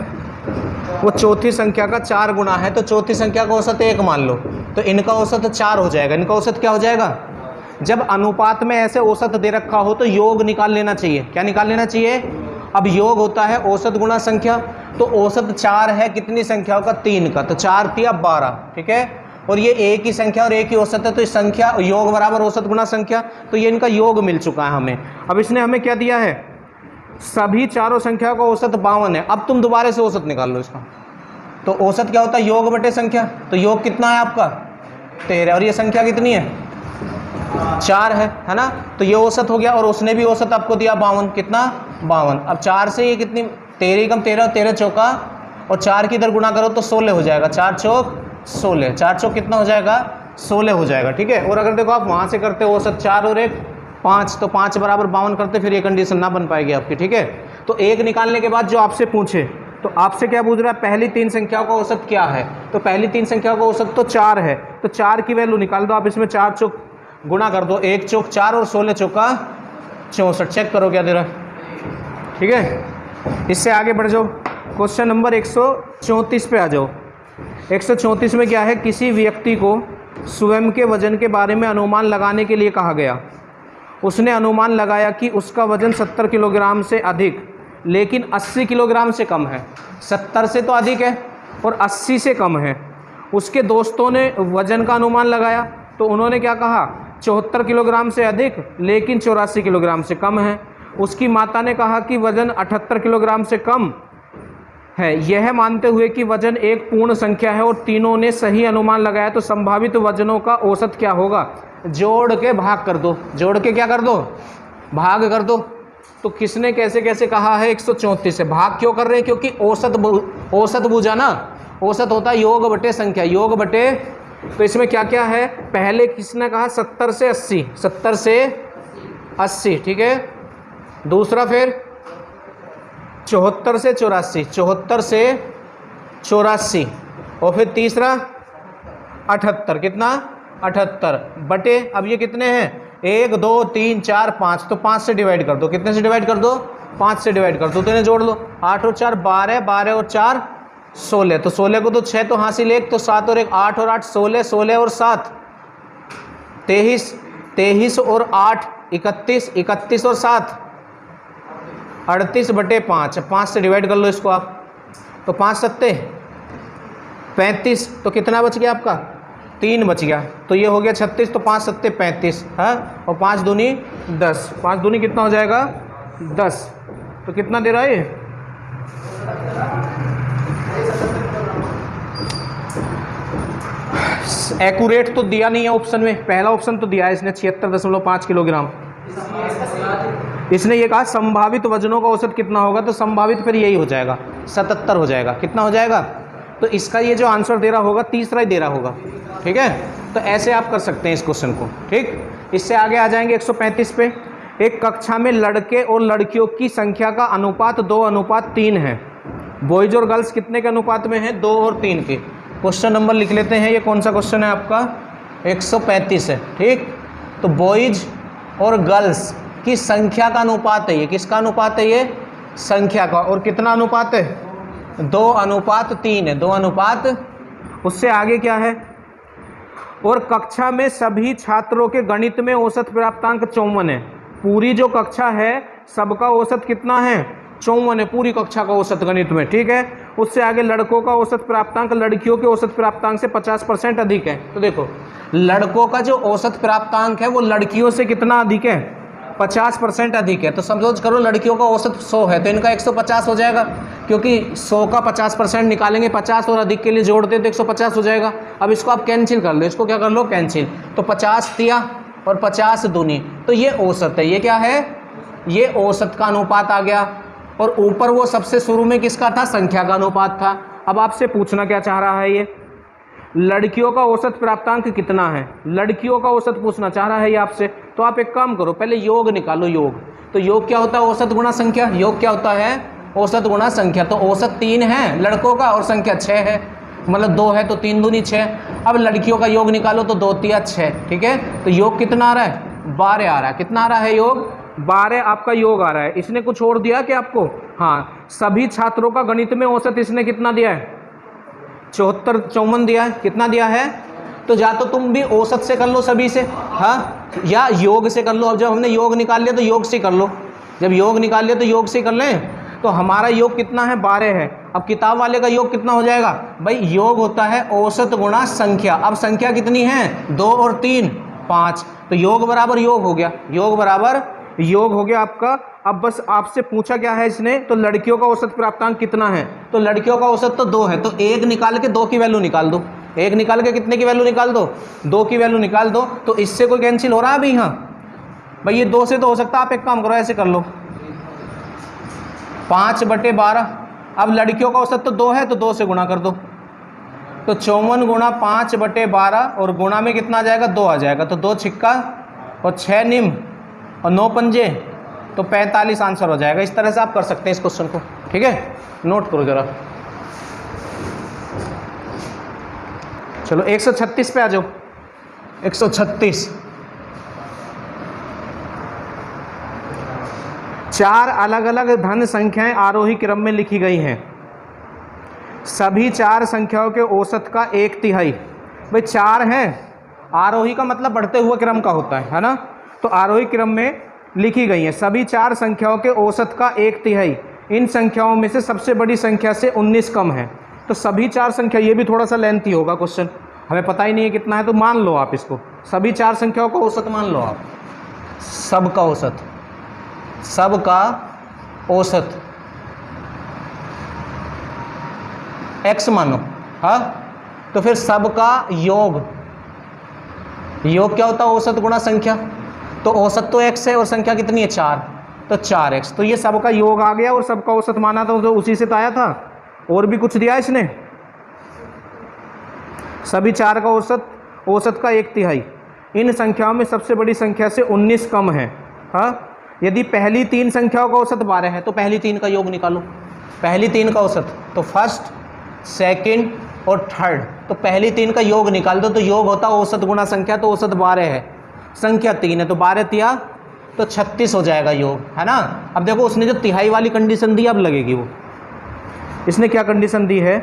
वो चौथी संख्या का 4 गुना है। तो चौथी संख्या का औसत 1 मान लो, तो इनका औसत 4 हो जाएगा। इनका औसत क्या हो जाएगा? जब अनुपात में ऐसे औसत दे रखा हो तो योग निकाल लेना चाहिए। क्या निकाल लेना चाहिए? अब योग होता है औसत गुणा संख्या, तो औसत 4 है कितनी संख्याओं का? 3 का, तो 4 तिया 12। ठीक है, और ये एक ही संख्या और एक ही औसत है, तो इस संख्या योग बराबर औसत गुणा संख्या, तो ये इनका योग मिल चुका है हमें। अब इसने हमें क्या दिया है? सभी चारों संख्याओं का औसत 52 है। अब तुम दोबारा से औसत निकाल लो इसका। तो औसत क्या होता है? योग बटे संख्या। तो योग कितना है आपका? 13, और ये संख्या कितनी है? 4 है ना? तो ये औसत हो गया, और उसने भी औसत आपको दिया 52। कितना? 52। अब 4 से ये कितनी? 13 कम 13, 13 चौका, और 4 की इधर गुणा करो तो 16 हो जाएगा। 4 चौक 16, 4 चौक कितना हो जाएगा? 16 हो जाएगा। ठीक है, और अगर देखो आप वहाँ से करते हो औसत 4 और 1 5, तो 5 बराबर 52 करते, फिर ये कंडीशन ना बन पाएगी आपकी। ठीक है, तो 1 निकालने के बाद जो आपसे पूछे, तो आपसे क्या पूछ रहा है? पहली 3 संख्याओं का औसत क्या है? तो पहली 3 संख्याओं का औसत तो 4 है, तो 4 की वैल्यू निकाल दो आप। इसमें 4 चौक गुणा कर दो, 1 चौक 4 और 16 चौका 64। चेक करो क्या दे रहा है। ठीक है, इससे आगे बढ़ जाओ। क्वेश्चन नंबर 134 पे आ जाओ। 134 में क्या है? किसी व्यक्ति को स्वयं के वजन के बारे में अनुमान लगाने के लिए कहा गया। उसने अनुमान लगाया कि उसका वजन 70 किलोग्राम से अधिक लेकिन 80 किलोग्राम से कम है। 70 से तो अधिक है और 80 से कम है। उसके दोस्तों ने वजन का अनुमान लगाया, तो उन्होंने क्या कहा? 74 किलोग्राम से अधिक लेकिन 84 किलोग्राम से कम है। उसकी माता ने कहा कि वजन 78 किलोग्राम से कम है। यह मानते हुए कि वजन एक पूर्ण संख्या है और तीनों ने सही अनुमान लगाया, तो संभावित वजनों का औसत क्या होगा? जोड़ के भाग कर दो। जोड़ के क्या कर दो? भाग कर दो। तो किसने कैसे कैसे कहा है? 134 से भाग क्यों कर रहे हैं? क्योंकि औसत बूझा ना। औसत होता है योग बटे संख्या, योग बटे। तो इसमें क्या क्या है? पहले किसने कहा? 70 से 80, 70 से 80। ठीक है, दूसरा फिर 74 से 84, 74 से 84, और फिर तीसरा 78। कितना? 78 बटे, अब ये कितने हैं? 1 2 3 4 5, तो 5 से डिवाइड कर दो। कितने से डिवाइड कर दो? 5 से डिवाइड कर दो, तो इन्हें जोड़ लो। 8 और 4 12, 12 और 4 16, तो 16 को तो 6 तो हासिल 1, तो 7 और 1 8 और 8 16, 16 और 7 23, 23 और 8 31, 31 और 7 38 बटे 5। 5 से डिवाइड कर लो इसको आप, तो 5 सत्ते 35, तो कितना बच गया आपका? 3 बच गया। तो ये हो गया 36, तो 5 सत्ते 35 है, और 5 दूनी 10। 5 दूनी कितना हो जाएगा? 10। तो कितना दे रहा है ये? एक्यूरेट तो दिया नहीं है ऑप्शन में। पहला ऑप्शन तो दिया है इसने 76.5 किलोग्राम। इसने ये कहा संभावित वजनों का औसत कितना होगा, तो संभावित फिर यही हो जाएगा 77 हो जाएगा। कितना हो जाएगा? तो इसका ये जो आंसर दे रहा होगा तीसरा ही दे रहा होगा। ठीक है, तो ऐसे आप कर सकते हैं इस क्वेश्चन को। ठीक, इससे आगे आ जाएंगे 135 पे। एक कक्षा में लड़के और लड़कियों की संख्या का अनुपात 2:3 है। बॉयज और गर्ल्स कितने के अनुपात में है? 2 और 3 के। क्वेश्चन नंबर लिख लेते हैं। ये कौन सा क्वेश्चन है आपका? 135 है, ठीक। तो बॉयज और गर्ल्स की संख्या का अनुपात है ये, किसका अनुपात है ये? संख्या का। और कितना अनुपात है? 2:3 है, 2:। उससे आगे क्या है? और कक्षा में सभी छात्रों के गणित में औसत प्राप्तांक 54 है। पूरी जो कक्षा है सबका औसत कितना है? 54 है, पूरी कक्षा का औसत गणित में, ठीक है। उससे आगे लड़कों का औसत प्राप्तांक लड़कियों के औसत प्राप्तांक से 50% अधिक है। तो देखो लड़कों का जो औसत प्राप्तांक है वो लड़कियों से कितना अधिक है? 50% अधिक है। तो समझो करो लड़कियों का औसत 100 है तो इनका 150 हो जाएगा, क्योंकि 100 का 50% निकालेंगे, 50 और अधिक के लिए जोड़ते तो 150 हो जाएगा। अब इसको आप कैंसिल कर लो, इसको क्या कर लो? कैंसिल। तो 50 दिया और 50 दूनी, तो ये औसत है। ये क्या है? ये औसत का अनुपात आ गया। और ऊपर वो सबसे शुरू में किसका था? संख्या का अनुपात था। अब आपसे पूछना क्या चाह रहा है ये? लड़कियों का औसत प्राप्तांक कितना है? लड़कियों का औसत पूछना चाह रहा है ये आपसे। तो आप एक काम करो, पहले योग निकालो। योग, तो योग क्या होता है? औसत गुणा संख्या। योग क्या होता है? औसत गुणा संख्या। तो औसत 3 है लड़कों का और संख्या 6 है, मतलब 2 है तो 3 दूनी 6। अब लड़कियों का योग निकालो तो 2 तिया 6, ठीक है। तो योग कितना आ रहा है? 12 आ रहा है। कितना आ रहा है योग? 12 आपका योग आ रहा है। इसने कुछ और दिया कि आपको? हाँ, सभी छात्रों का गणित में औसत इसने कितना दिया है? 54 दिया है। कितना दिया है? तो या तो तुम भी औसत से कर लो सभी से, हाँ, या योग से कर लो। अब जब हमने योग निकाल लिया तो योग से कर लो, जब योग निकाल लिया तो योग से कर लें। तो हमारा योग कितना है? 12 है। अब किताब वाले का योग कितना हो जाएगा? भाई योग होता है औसत गुणा संख्या। अब संख्या कितनी है? 2 और 3 5, तो योग बराबर योग हो गया। योग बराबर योग हो गया आपका। अब बस आपसे पूछा क्या है इसने? तो लड़कियों का औसत प्राप्तांक कितना है? तो लड़कियों का औसत तो 2 है, तो 1 निकाल के 2 की वैल्यू निकाल दो। 1 निकाल के कितने की वैल्यू निकाल दो? 2 की वैल्यू निकाल दो। तो इससे कोई कैंसिल हो रहा है अभी? हाँ भाई, ये 2 से तो हो सकता है। आप एक काम करो, ऐसे कर लो, 5/12। अब लड़कियों का औसत तो 2 है तो 2 से गुणा कर दो। तो 54 गुणा 5/12 और गुणा में कितना आ जाएगा? 2 आ जाएगा। तो 2 छिक्का और 6 निम और 9 पंजे, तो 45 आंसर हो जाएगा। इस तरह से आप कर सकते हैं इस क्वेश्चन को, ठीक है। नोट करो जरा। चलो 136 पे आ जाओ। 136, 4 अलग अलग धन संख्याएं आरोही क्रम में लिखी गई हैं। सभी 4 संख्याओं के औसत का 1/3। भाई 4 हैं, आरोही का मतलब बढ़ते हुए क्रम का होता है ना। तो आरोही क्रम में लिखी गई हैं सभी 4 संख्याओं के औसत का 1/3। इन संख्याओं में से सबसे बड़ी संख्या से 19 कम है। तो सभी 4 संख्या, ये भी थोड़ा सा लेंथी होगा क्वेश्चन, हमें पता ही नहीं है कितना है, तो मान लो आप इसको, सभी 4 संख्याओं का औसत मान लो आप। सब का औसत, सब का औसत x मानो, हाँ। तो फिर सब का योग, योग क्या होता है? औसत गुणा संख्या। तो औसत तो x है और संख्या कितनी है? 4, तो 4x। तो ये सब का योग आ गया और सब का औसत माना था, तो उसी से तो आया था। और भी कुछ दिया इसने? सभी 4 का औसत, औसत का 1/3। इन संख्याओं में सबसे बड़ी संख्या से 19 कम है, हाँ। यदि पहली 3 संख्याओं का औसत 12 है तो पहली 3 का योग निकालो। पहली 3 का औसत, तो फर्स्ट, सेकंड और थर्ड, तो पहली 3 का योग निकाल दो। तो योग होता है औसत गुणा संख्या, तो औसत 12 है, संख्या 3 है, तो 12 तिया तो 36 हो जाएगा योग, है ना। अब देखो उसने जो तिहाई वाली कंडीशन दी अब लगेगी वो। इसने क्या कंडीशन दी है?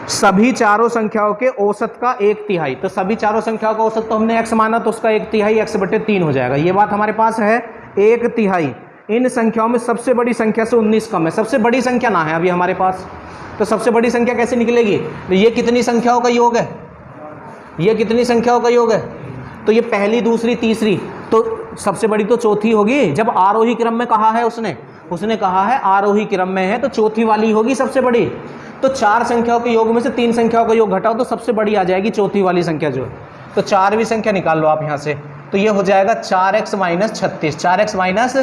सभी 4 संख्याओं के औसत का 1/3। तो सभी 4 संख्याओं का औसत तो हमने x माना, तो उसका 1/3 x/3 हो जाएगा। ये बात हमारे पास है, 1/3। इन संख्याओं में सबसे बड़ी संख्या से 19 कम है। सबसे बड़ी संख्या ना है अभी हमारे पास, तो सबसे बड़ी संख्या कैसे निकलेगी? तो ये कितनी संख्याओं का योग है? ये कितनी संख्याओं का योग है? तो ये पहली, दूसरी, तीसरी, तो सबसे बड़ी तो चौथी होगी। जब आरोही क्रम में कहा है उसने कहा है आरोही क्रम में है, तो चौथी वाली होगी सबसे बड़ी। तो 4 संख्याओं के योग में से 3 संख्याओं का योग घटाओ तो सबसे बड़ी आ जाएगी चौथी वाली संख्या जो है। तो 4वीं संख्या निकाल लो आप यहाँ से, तो ये हो जाएगा 4x - 36। 4x माइनस,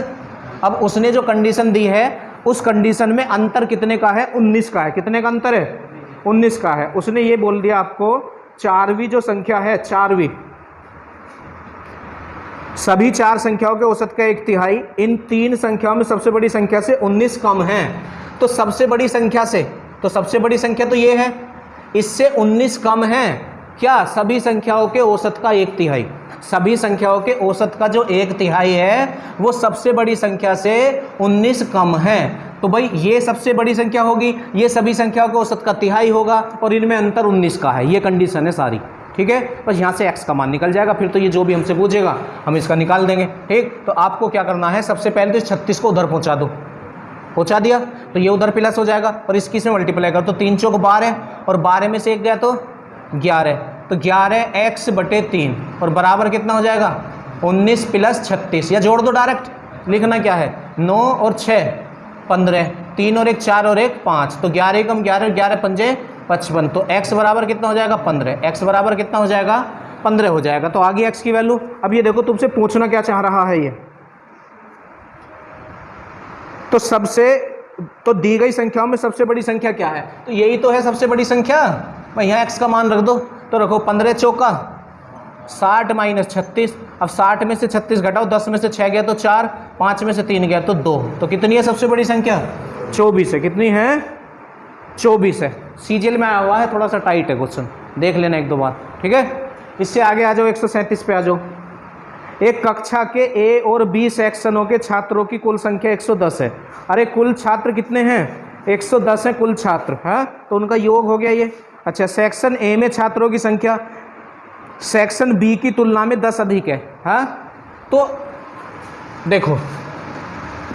अब उसने जो कंडीशन दी है उस कंडीशन में अंतर कितने का है? 19 का है। कितने का अंतर है? 19 का है। उसने ये बोल दिया आपको 4वीं जो संख्या है, 4वीं, सभी 4 संख्याओं के औसत का 1/3 इन 3 संख्याओं में सबसे बड़ी संख्या से 19 कम है। तो सबसे बड़ी संख्या से, तो सबसे बड़ी संख्या तो ये है, इससे 19 कम है, क्या? सभी संख्याओं के औसत का 1/3। सभी संख्याओं के औसत का जो 1/3 है वो सबसे बड़ी संख्या से 19 कम है। तो भाई ये सबसे बड़ी संख्या होगी, ये सभी संख्याओं के औसत का तिहाई होगा और इनमें अंतर 19 का है। ये कंडीशन है सारी, ठीक है। बस यहाँ से x का मान निकल जाएगा, फिर तो ये जो भी हमसे पूछेगा हम इसका निकाल देंगे, ठीक। तो आपको क्या करना है, सबसे पहले तो 36 को उधर पहुँचा दो, पहुँचा दिया तो ये उधर प्लस हो जाएगा और इसकी से मल्टीप्लाई करो तो 3 चौक 12 और 12 में से 1 गया तो 11, तो 11x/3 और बराबर कितना हो जाएगा 19 + 36, या जोड़ दो डायरेक्ट, लिखना क्या है 9 और 6 15, 3 और 1 4 और 1 5, तो 11 कम 11, 11 पंजे 55, तो x बराबर कितना हो जाएगा 15, x बराबर कितना हो जाएगा 15 हो जाएगा। तो आ गई x की वैल्यू। अब ये देखो तुमसे पूछना क्या चाह रहा है ये, तो दी गई संख्याओं में सबसे बड़ी संख्या क्या है, तो यही तो है सबसे बड़ी संख्या। मैं यहाँ x का मान रख दो, तो रखो 15 चौका 60 - 36, अब 60 में से 36 घटाओ, 10 में से 6 गया तो 4, 5 में से 3 गया तो 2, तो कितनी है सबसे बड़ी संख्या 24 है। कितनी है 24 है। सीजीएल में आया हुआ है, थोड़ा सा टाइट है क्वेश्चन, देख लेना एक दो बार, ठीक है। इससे आगे आ जाओ 137 पे आ जाओ। एक कक्षा के ए और बी सेक्शनों के छात्रों की कुल संख्या 110 है। अरे कुल छात्र कितने हैं 110 हैं कुल छात्र, है तो उनका योग हो गया ये। अच्छा, सेक्शन ए में छात्रों की संख्या सेक्शन बी की तुलना में 10 अधिक है, हाँ। तो देखो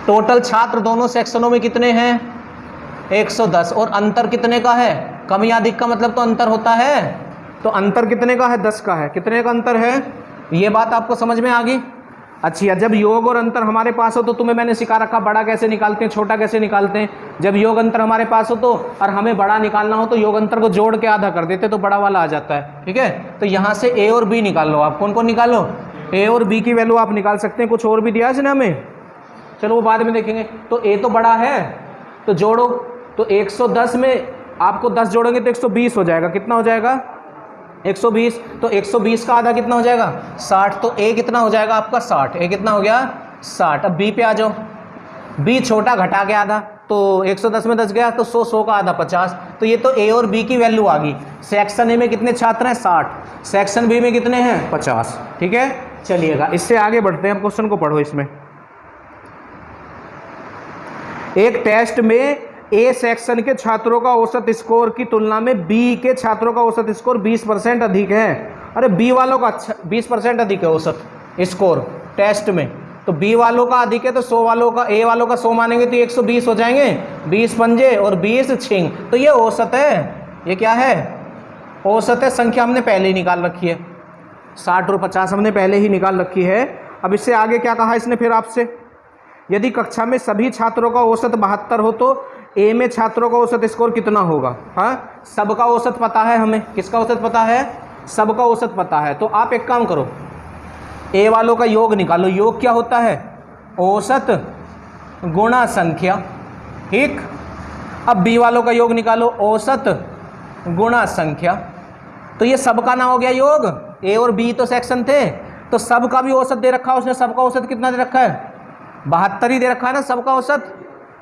टोटल छात्र दोनों सेक्शनों में कितने हैं 110, और अंतर कितने का है, कम या अधिक का मतलब तो अंतर होता है, तो अंतर कितने का है 10 का है। कितने का अंतर है, ये बात आपको समझ में आ गई। अच्छी है, जब योग और अंतर हमारे पास हो तो तुम्हें मैंने सिखा रखा बड़ा कैसे निकालते हैं, छोटा कैसे निकालते हैं। जब योग अंतर हमारे पास हो तो, और हमें बड़ा निकालना हो तो योग अंतर को जोड़ के आधा कर देते तो बड़ा वाला आ जाता है, ठीक है। तो यहाँ से ए और बी निकाल लो, आप कौन कौन निकालो, ए और बी की वैल्यू आप निकाल सकते हैं। कुछ और भी दिया है इसने हमें, चलो वो बाद में देखेंगे। तो ए तो बड़ा है तो जोड़ो, तो 110 में आपको 10 जोड़ेंगे तो 120 हो जाएगा। कितना हो जाएगा 120, तो 120 का आधा कितना हो जाएगा 60, तो ए कितना हो जाएगा आपका 60, ए कितना हो गया 60। अब बी पे आ जाओ, बी छोटा घटा के आधा, तो 110 में 10 गया तो 100 का आधा 50, तो ये तो ए और बी की वैल्यू आ गई। सेक्शन ए में कितने छात्र हैं 60, सेक्शन बी में कितने हैं 50, ठीक है। चलिएगा इससे आगे बढ़ते हैं, अब क्वेश्चन को पढ़ो। इसमें एक टेस्ट में ए सेक्शन के छात्रों का औसत स्कोर की तुलना में बी के छात्रों का औसत स्कोर 20% अधिक है। अरे बी वालों का 20% अधिक है औसत स्कोर टेस्ट में, तो बी वालों का अधिक है तो 100 वालों का, ए वालों का 100 मानेंगे तो 120 हो जाएंगे, 20 पंजे और 20 छिंग, तो ये औसत है। ये क्या है औसत है, संख्या हमने पहले ही निकाल रखी है, 60 और 50 हमने पहले ही निकाल रखी है। अब इससे आगे क्या कहा इसने फिर आपसे, यदि कक्षा में सभी छात्रों का औसत 72 हो तो ए में छात्रों का औसत स्कोर कितना होगा। हाँ, सबका औसत पता है हमें, किसका औसत पता है, सबका औसत पता है। तो आप एक काम करो, ए वालों का योग निकालो। योग क्या होता है, औसत गुणा संख्या, ठीक। अब बी वालों का योग निकालो, औसत गुणा संख्या, तो ये सबका ना हो गया योग। ए और बी तो सेक्शन थे, तो सबका भी औसत दे रखा है उसने। सबका औसत कितना दे रखा है 72 ही दे रखा है ना सबका औसत,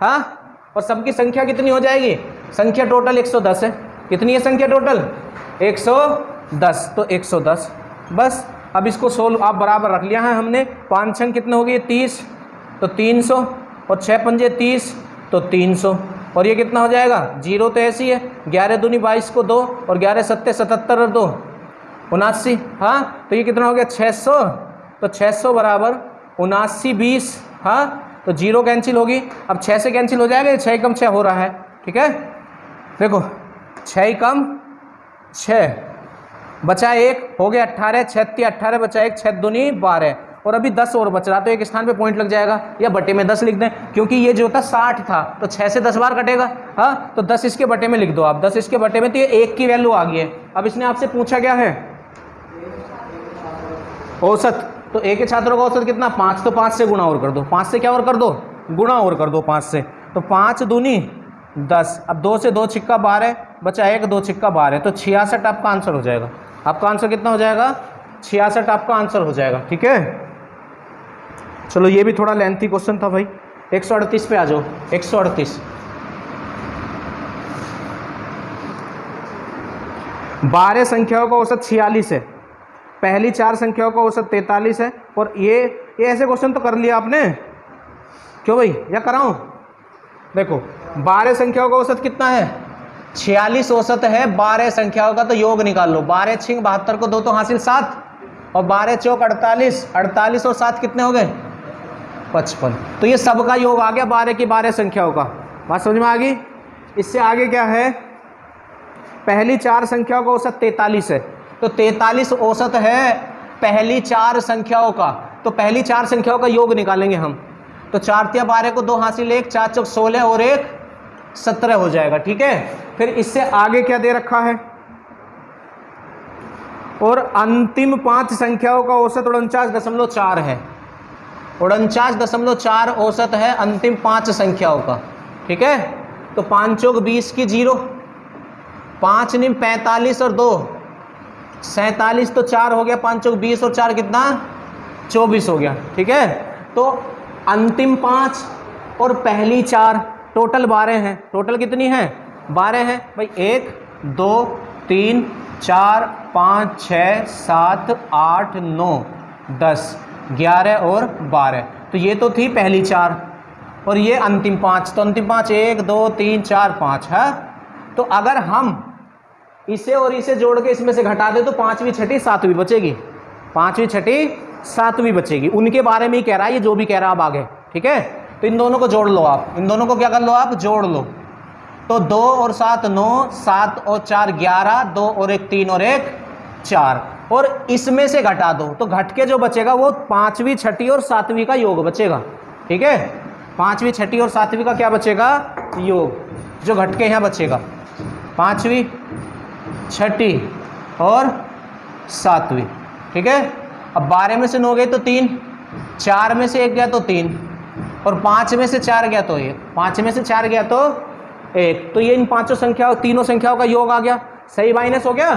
हाँ। और सबकी संख्या कितनी हो जाएगी, संख्या टोटल 110 है। कितनी है संख्या टोटल 110, तो 110 बस। अब इसको सोल्व आप बराबर रख लिया है हमने, 5 छंग कितने हो गए 30, तो 300 और 6 पंजे 30 तो 300, और ये कितना हो जाएगा 0 तो ऐसी है, 11 दूनी 22 को 2 और 11 सत्ते 77 और 2 79, हाँ। तो ये कितना हो गया 600, तो 600 बराबर 79 20, हाँ। तो 0 कैंसिल होगी, अब 6 से कैंसिल हो जाएगा, 6 कम 6 हो रहा है, ठीक है। देखो 6 कम 6 बचा 1 हो गया 18, 6 18 बचा 1, 6 दूनी 12, और अभी 10 और बच रहा, तो एक स्थान पे पॉइंट लग जाएगा, या बटे में 10 लिख दें, क्योंकि ये जो था 60 था तो 6 से 10 बार कटेगा, हाँ। तो 10 इसके बटे में लिख दो आप, 10 इसके बटे में, तो ये 1 की वैल्यू आ गई है। अब इसने आपसे पूछा क्या है औसत, तो ए के छात्रों का औसत कितना 5, तो 5 से गुणा और कर दो, 5 से क्या और कर दो गुणा और कर दो 5 से, तो 5 दूनी 10, अब 2 से 2 छिक्का 12 बचा 1, 2 छिक्का 12, तो 66 आपका आंसर हो जाएगा। आपका आंसर कितना हो जाएगा 66 आपका आंसर हो जाएगा, ठीक है। चलो ये भी थोड़ा लेंथी क्वेश्चन था भाई। 138 पे आ जाओ, 138। 12 संख्याओं का औसत 46 है, पहली 4 संख्याओं का औसत 43 है, और ये ऐसे क्वेश्चन तो कर लिया आपने, क्यों भाई, या कराऊं? देखो 12 संख्याओं का औसत कितना है, 46 औसत है 12 संख्याओं का, तो योग निकाल लो। 12 छिंग 72 को 2 तो हासिल 7, और 12 चौक 48, 48 और 7 कितने हो गए, 55। तो ये सबका योग आ गया 12 की 12 संख्याओं का। बात समझ में आ गई? इससे आगे क्या है, पहली 4 संख्याओं का औसत 43 है, तो 43 औसत है पहली 4 संख्याओं का, तो पहली 4 संख्याओं का योग निकालेंगे हम। तो 4 तिया 12 को 2 हासिल 1, 4 चौक 16 और 1 17 हो जाएगा। ठीक है, फिर इससे आगे क्या दे रखा है, और अंतिम 5 संख्याओं का औसत 49.4 है, 49.4 औसत है अंतिम 5 संख्याओं का। ठीक है, तो 5 चौक 20 की 0, 5 निम 45 और 2 47, तो 4 हो गया, 5 चौक 20 और 4 कितना, 24 हो गया। ठीक है, तो अंतिम 5 और पहली 4 टोटल 12 हैं। टोटल कितनी है, 12 है भाई। 1 2 3 4 5 6 7 8 9 10 11 और 12, तो ये तो थी पहली 4, और ये अंतिम 5, तो अंतिम 5 1 2 3 4 5 है। तो अगर हम इसे और इसे जोड़ के इसमें से घटा दे तो 5वीं 6ठी 7वीं बचेगी, 5वीं 6ठी 7वीं बचेगी। उनके बारे में ही कह रहा है, ये जो भी कह रहा है अब आगे। ठीक है, तो इन दोनों को जोड़ लो आप, इन दोनों को क्या कर लो आप, जोड़ लो। तो 2 और 7 9, 7 और 4 11, 2 और 1 3 और 1 4, और इसमें से घटा दो तो घट के जो बचेगा वो 5वीं 6ठी और 7वीं का योग बचेगा। ठीक है, 5वीं 6ठी और 7वीं का क्या बचेगा, योग, जो घट के यहाँ बचेगा 5वीं 6ठी और 7वीं। ठीक है, अब 12 में से 9 गए तो 3, 4 में से 1 गया तो 3, और 5 में से 4 गया तो 1, 5 में से 4 गया तो 1, तो ये इन पांचों संख्याओं, तीनों संख्याओं का योग आ गया। सही माइनस हो गया।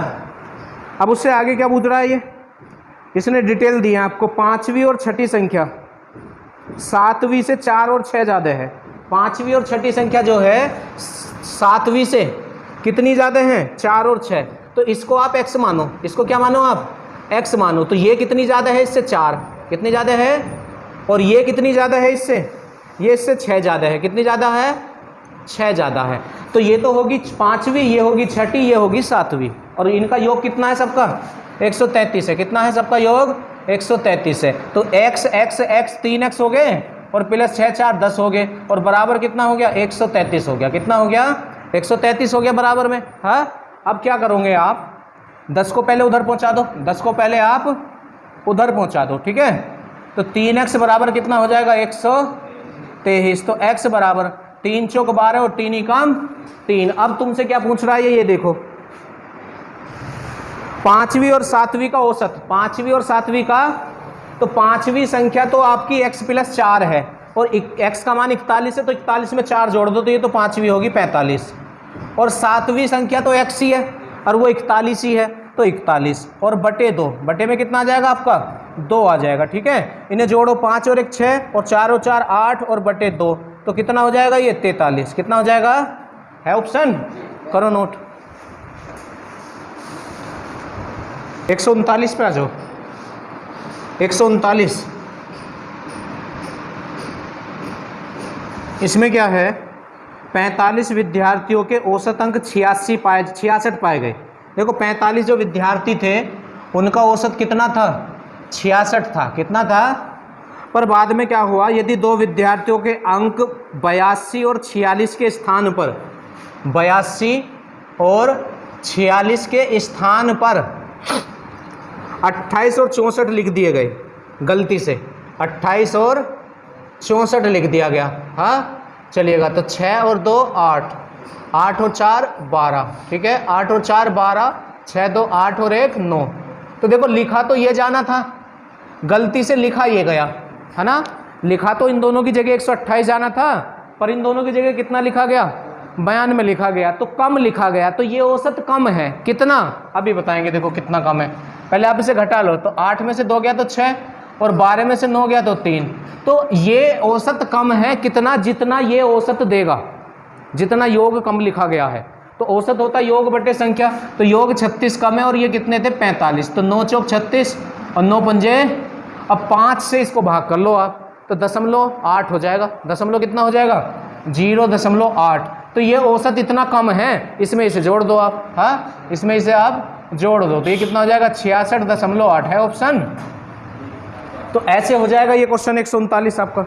अब उससे आगे क्या पूछ रहा है, ये इसने डिटेल दी है आपको, 5वीं और 6ठी संख्या 7वीं से 4 और 6 ज़्यादा है। 5वीं और 6ठी संख्या जो है 7वीं से कितनी ज़्यादा है, 4 और 6, तो इसको आप x मानो, इसको क्या मानो आप, x मानो। तो ये कितनी ज़्यादा है इससे, 4, कितनी ज़्यादा है, और ये कितनी ज़्यादा है इससे, ये इससे 6 ज़्यादा है, कितनी ज़्यादा है, 6 ज़्यादा है। तो ये तो होगी 5वीं, ये होगी 6ठी, ये होगी 7वीं, और इनका योग कितना है सबका, 133 है। कितना है सबका योग, 133 है। तो x x x 3x हो गए, और प्लस 6 4 10 हो गए, और बराबर कितना हो गया, 133 हो गया। कितना हो गया, 133 हो गया बराबर में। हाँ, अब क्या करोगे आप, 10 को पहले उधर पहुंचा दो, 10 को पहले आप उधर पहुंचा दो। ठीक है, तो 3x बराबर कितना हो जाएगा, 123। तो x बराबर 3 चौक 12 और 3 ही काम 3। अब तुमसे क्या पूछ रहा है, ये देखो 5वीं और 7वीं का औसत, 5वीं और 7वीं का, तो 5वीं संख्या तो आपकी x प्लस 4 है, और x का मान 41 है, तो 41 में 4 जोड़ दो तो ये तो 5वीं होगी 45, और 7वीं संख्या तो x ही है और वो 41 ही है, तो 41 और बटे 2, बटे में कितना आ जाएगा आपका, 2 आ जाएगा। ठीक है, इन्हें जोड़ो, 5 और 1 6, और 4 और 4 8, और बटे 2, तो कितना हो जाएगा ये 43। कितना हो जाएगा, है ऑप्शन, करो नोट। 139 पे आ जाओ, 139। इसमें क्या है, 45 विद्यार्थियों के औसत अंक 66 पाए गए। देखो 45 जो विद्यार्थी थे उनका औसत कितना था, 66 था। कितना था, पर बाद में क्या हुआ, यदि 2 विद्यार्थियों के अंक 82 और 46 के स्थान पर, 82 और 46 के स्थान पर 28 और 64 लिख दिए गए, गलती से 28 और 64 लिख दिया गया, हाँ चलिएगा। तो 6 और 2 8, 8 और 4 12, ठीक है, 8 और 4 12, 6 2 8 और 1 9। तो देखो लिखा तो ये जाना था, गलती से लिखा ये गया, है ना। लिखा तो इन दोनों की जगह 128 जाना था, पर इन दोनों की जगह कितना लिखा गया, 92 लिखा गया, तो कम लिखा गया। तो ये औसत कम है, कितना अभी बताएंगे। देखो कितना कम है, पहले आप इसे घटा लो। तो 8 में से 2 गया तो 6, और 12 में से 9 गया तो 3। तो ये औसत कम है कितना, जितना ये औसत देगा, जितना योग कम लिखा गया है। तो औसत होता है योग बटे संख्या, तो योग 36 कम है और ये कितने थे 45, तो 9 चौक 36 और 9 पंजे, अब 5 से इसको भाग कर लो आप, तो 0.8 हो जाएगा। दशमलव कितना हो जाएगा 0.8। तो ये औसत इतना कम है, इसमें इसे जोड़ दो आप, हाँ इसमें इसे आप जोड़ दो, तो ये कितना हो जाएगा 66.8 है ऑप्शन। तो ऐसे हो जाएगा ये क्वेश्चन 139 आपका।